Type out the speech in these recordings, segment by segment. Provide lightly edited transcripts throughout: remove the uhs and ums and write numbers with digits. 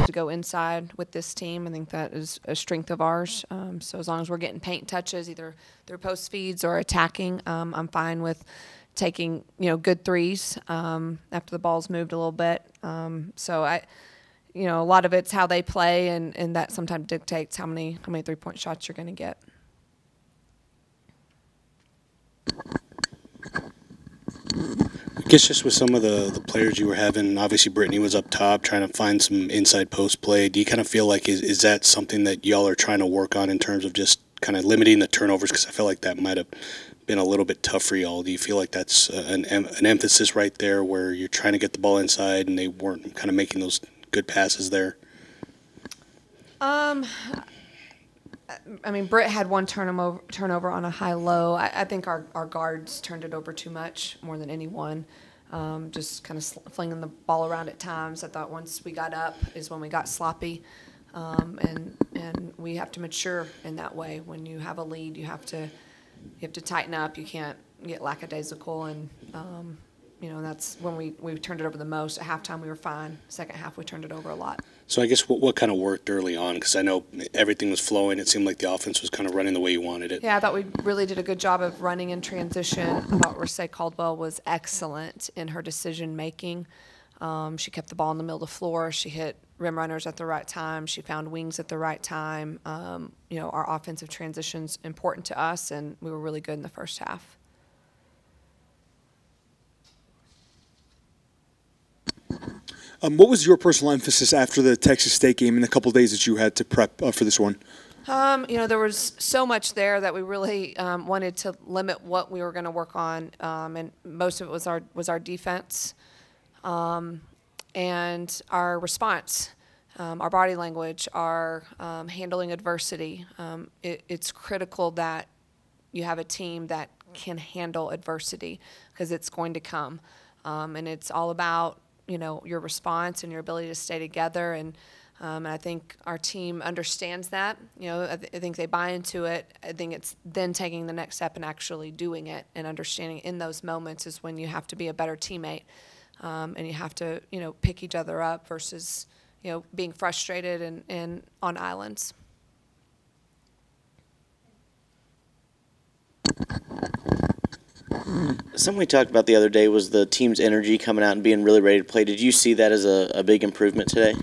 To go inside with this team, I think that is a strength of ours. So as long as we're getting paint touches, either through post feeds or attacking, I'm fine with taking good threes after the ball's moved a little bit. So a lot of it's how they play, and that sometimes dictates how many 3-point shots you're going to get. I guess just with some of the players you were having, obviously Brittany was up top trying to find some inside post play. Do you kind of feel like is that something that y'all are trying to work on in terms of just kind of limiting the turnovers? Because I feel like that might have been a little bit tough for y'all. Do you feel like that's an emphasis right there where you're trying to get the ball inside and they weren't kind of making those good passes there? Britt had one turnover on a high-low. I think our guards turned it over too much, more than anyone. Just kind of flinging the ball around at times. I thought once we got up is when we got sloppy, and we have to mature in that way. When you have a lead, you have to tighten up. You can't get lackadaisical, and that's when we turned it over the most. At halftime, we were fine. Second half, we turned it over a lot. So I guess what kind of worked early on? Because I know everything was flowing. It seemed like the offense was kind of running the way you wanted it. Yeah, I thought we really did a good job of running in transition. I thought Rasay Caldwell was excellent in her decision-making. She kept the ball in the middle of the floor. She hit rim runners at the right time. She found wings at the right time. Our offensive transition's important to us, and we were really good in the first half. What was your personal emphasis after the Texas State game in the couple of days that you had to prep for this one? There was so much there that we really wanted to limit what we were going to work on, and most of it was our defense and our response, our body language, our handling adversity. It's critical that you have a team that can handle adversity because it's going to come, and it's all about your response and your ability to stay together. And I think our team understands that. I think they buy into it. I think it's then taking the next step and actually doing it and understanding in those moments is when you have to be a better teammate, and you have to, pick each other up versus, being frustrated and on islands. Something we talked about the other day was the team's energy coming out and being really ready to play. Did you see that as a big improvement today?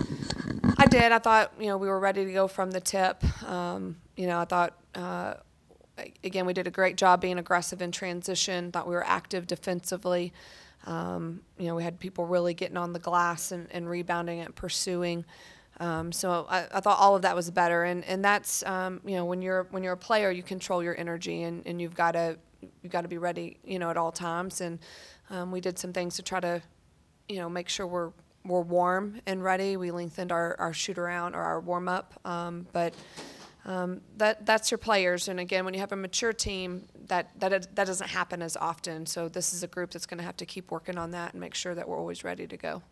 I did. I thought, we were ready to go from the tip. I thought, again, we did a great job being aggressive in transition. Thought we were active defensively. We had people really getting on the glass and rebounding and pursuing. So I thought all of that was better. And that's, when you're a player, you control your energy and you've got to be ready, at all times. And we did some things to try to, make sure we're warm and ready. We lengthened our shoot around or our warm up. But that's your players. And again, when you have a mature team, that doesn't happen as often. So this is a group that's going to have to keep working on that and make sure that we're always ready to go.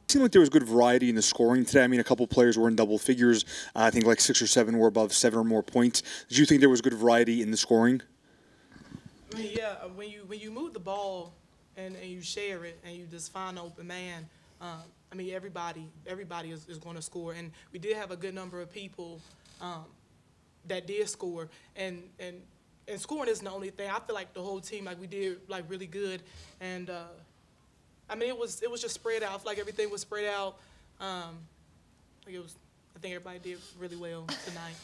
It seemed like there was good variety in the scoring today. A couple of players were in double figures. I think like 6 or 7 were above 7 or more points. Did you think there was good variety in the scoring? Yeah. When you move the ball and you share it and you just find an open man, everybody is going to score. And we did have a good number of people that did score. And scoring isn't the only thing. I feel like the whole team, we did really good. And it was just spread out. I feel like everything was spread out. I think everybody did really well tonight.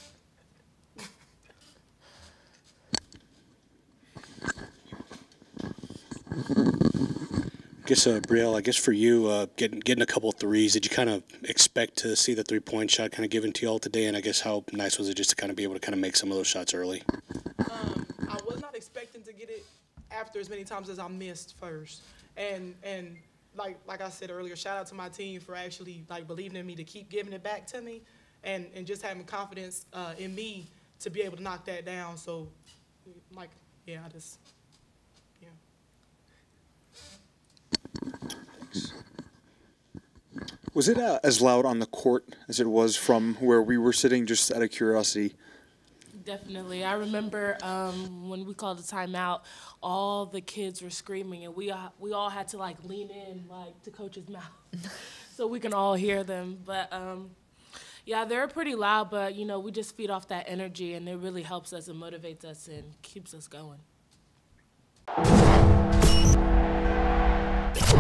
Brielle, for you, getting a couple threes, did you kind of expect to see the 3-point shot kind of given to you all today? And I guess how nice was it just to kind of be able to kind of make some of those shots early? I was not expecting to get it after as many times as I missed first. And like I said earlier, shout out to my team for actually believing in me to keep giving it back to me, and just having confidence in me to be able to knock that down. So, Was it as loud on the court as it was from where we were sitting, just out of curiosity? Definitely. I remember when we called the timeout, all the kids were screaming, and we all had to like lean in like to coach's mouth so we can all hear them. But yeah, they're pretty loud, but you know, we just feed off that energy, and it really helps us and motivates us and keeps us going.